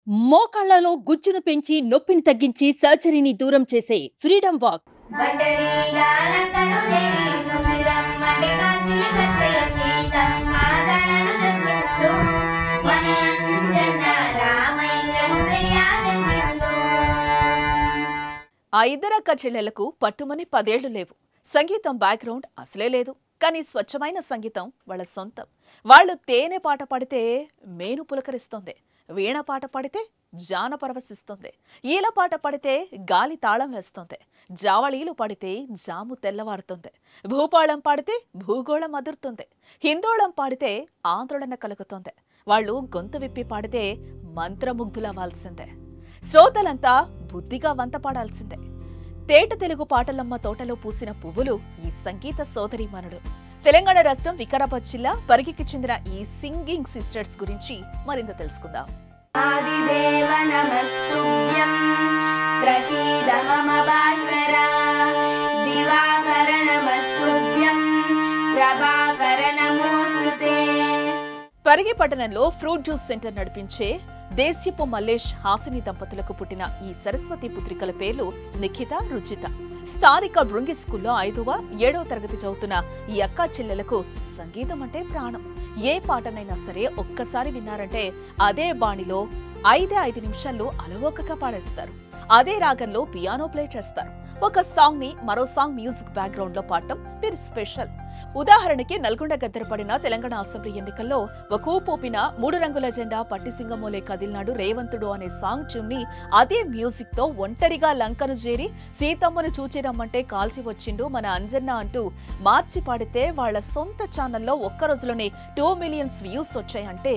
మోకాళ్లలో గుజ్జును పెంచి నొప్పిని తగ్గించి సర్జరీని దూరం చేసే ఫ్రీడమ్ వాక్. ఆ ఇద్దరక్క చెల్లెలకు పట్టుమని 10 ఏళ్లు లేవు. సంగీతం బ్యాక్గ్రౌండ్ అసలే లేదు. కానీ స్వచ్ఛమైన సంగీతం వాళ్ళ సొంతం. వాళ్ళు తేనె పాట పాడితే మేను పులకరిస్తుంది, వీణ పాట పాడితే జాన పరవశిస్తుంది, ఈల పాట పాడితే గాలి తాళం వేస్తుంది, జావళీలు పాడితే జాము తెల్లవారుతుంది, భూపాళం పాడితే భూగోళం అదురుతుంది, హిందోళం పాడితే ఆందోళన కలుగుతుంది. వాళ్ళు గొంతు విప్పి పాడితే మంత్రముగ్ధులవ్వాల్సిందే. శ్రోతలంతా బుద్ధిగా వంత పాడాల్సిందే. తేట తెలుగు పాటలమ్మ తోటలో పూసిన పువ్వులు ఈ సంగీత సోదరీమణులు. తెలంగాణ రాష్ట్రం వికారాబాద్ జిల్లా పరిగికి చెందిన ఈ సింగింగ్ సిస్టర్స్ గురించి మరింత తెలుసుకుందాం. ఆదిదేవ నమస్తుభ్యం ప్రసీద మమ భాస్కర దివాకర నమస్తుభ్యం ప్రభాకర నమోస్తుతే. పరిగి పట్టణంలో ఫ్రూట్ జ్యూస్ సెంటర్ నడిపించే దేశ్యపు మల్లేష్ హాసిని దంపతులకు పుట్టిన ఈ సరస్వతి పుత్రికల పేర్లు నిఖిత, రుచిత. స్థానిక బృంగి స్కూల్లో 5వ, 7వ తరగతి చదువుతున్న ఈ అక్కా చెల్లెలకు సంగీతం అంటే ప్రాణం. ఏ పాటనైనా సరే ఒక్కసారి విన్నారంటే అదే బాణిలో 5 నిమిషాల్లో అలవోకగా పాడేస్తారు. అదే రాగంలో పియానో ప్లే చేస్తారు. ఒక సాంగ్ ని మరో సాంగ్ మ్యూజిక్ బ్యాక్గ్రౌండ్ లో పాడటం వీరి స్పెషల్. ఉదాహరణకి నల్గొండ గద్దెరపడిన తెలంగాణ అసెంబ్లీ ఎన్నికల్లో ఒక ఊపోపిన 3 రంగుల జెండా పట్టిసింగమోలే కదిల్నాడు రేవంతుడు అనే సాంగ్ ట్యూన్ ని అదే మ్యూజిక్ తో ఒంటరిగా లంకను చేరి సీతమ్మను చూచి రమ్మంటే కాల్చి వచ్చిండు మన అంజన్న అంటూ మార్చి పాడితే వాళ్ల సొంత ఛానల్లో ఒక్క రోజులోనే 2 మిలియన్స్ వ్యూస్ వచ్చాయంటే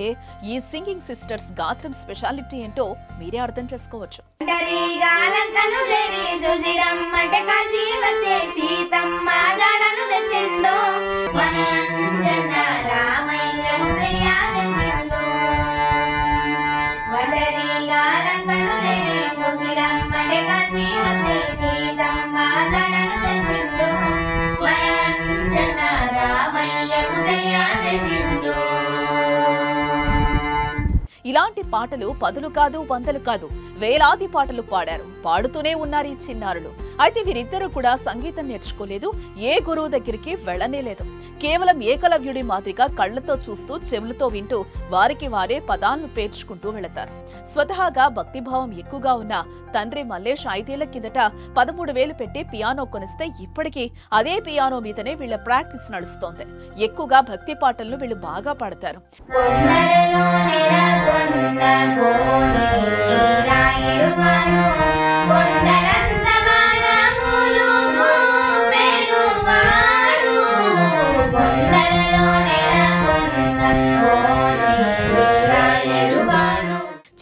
ఈ సింగింగ్ సిస్టర్స్ గాత్రం స్పెషాలిటీ ఏంటో మీరే అర్థం చేసుకోవచ్చు. ఇలాంటి పాటలు 10లు కాదు, 100లు కాదు, వేలాది పాటలు పాడారు. పాడుతూనే ఉన్నారు ఈ చిన్నారులు. అయితే వీరిద్దరూ కూడా సంగీతం నేర్చుకోలేదు, ఏ గురువు దగ్గరికి వెళ్లనే లేదు. కేవలం ఏకలవ్యుడి మాదిరిగా కళ్లతో చూస్తూ చెవులతో వింటూ వారికి వారే పదాలను పేర్చుకుంటూ వెళతారు. స్వతహాగా భక్తిభావం ఎక్కువగా ఉన్న తండ్రి మల్లేష్ 5 ఏళ్ల కిందట 13,000 పెట్టి పియానో కొనిస్తే ఇప్పటికీ అదే పియానో మీదనే వీళ్ల ప్రాక్టీస్ నడుస్తోంది. ఎక్కువగా భక్తి పాటలను వీళ్ళు బాగా పాడతారు.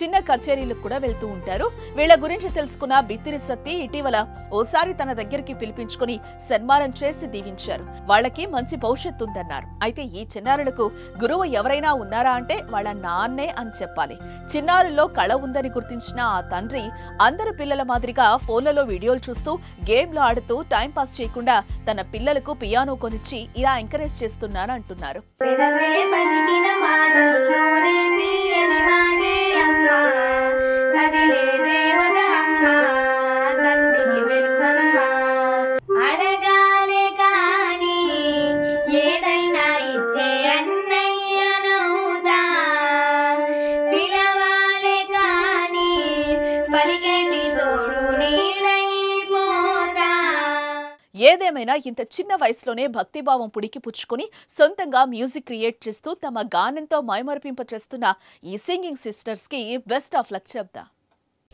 చిన్న కచేరీలకు కూడా వెళ్తూ ఉంటారు. వీళ్ల గురించి తెలుసుకున్న బిత్తిరి సత్తి ఇటీవల ఓసారి తన దగ్గరికి పిలిపించుకుని సన్మానం చేసి దీవించారు. వాళ్ళకి మంచి భవిష్యత్తు ఉందన్నారు. అయితే ఈ చిన్నారులకు గురువు ఎవరైనా ఉన్నారా అంటే వాళ్ళ నాన్నే అని చెప్పాలి. చిన్నారుల్లో కళ ఉందని గుర్తించిన ఆ తండ్రి అందరు పిల్లల మాదిరిగా ఫోన్లలో వీడియోలు చూస్తూ గేమ్లు ఆడుతూ టైం పాస్ చేయకుండా తన పిల్లలకు పియానో కొనిచ్చి ఇలా ఎంకరేజ్ చేస్తున్నాను అంటున్నారు. అడగాలే కాని ఏదైనా ఇచ్చే అన్నయ్యనవుదా, పిలవాలే కాని పలికేటి తోడు నీడైపోతా. ఏదేమైనా ఇంత చిన్న వయసులోనే భక్తిభావం పుడికి పుచ్చుకొని సొంతంగా మ్యూజిక్ క్రియేట్ చేస్తూ తమ గానంతో మైమరిపింప చేస్తున్న ఈ సింగింగ్ సిస్టర్స్ కి బెస్ట్ ఆఫ్ లక్ చెప్తా.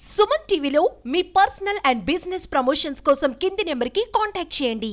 సుమన్ టీవీలో మీ పర్సనల్ అండ్ బిజినెస్ ప్రమోషన్స్ కోసం కింది నెంబర్కి కాంటాక్ట్ చేయండి.